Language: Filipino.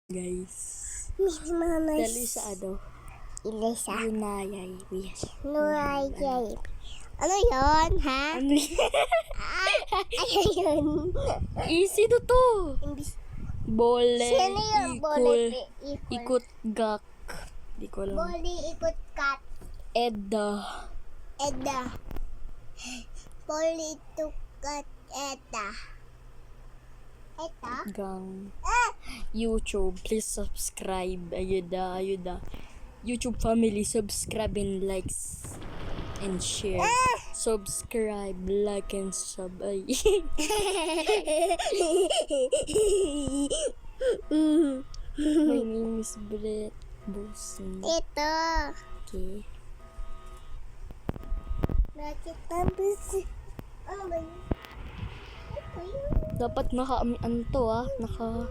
Guys. Miss Mama. Dali sa ano? Ilisa. Yunayay. Nurayay. Ano yun, ha? Ano Ano yun? Easy to to. Bole. Sino yung bole? Ikot gak. Di ko alam. Bole, ikot, kat. Edda. Eda. Bole, tukat, eta. Eta? Gang. YouTube. Please subscribe. Ayuda. YouTube family. Subscribe and likes. And share. Subscribe, like, and sub. Ay. My name is Brett Bosin. Ito. Okay. Bakit tapos? Ano ba yun? Ito yun. Dapat naka ano to naka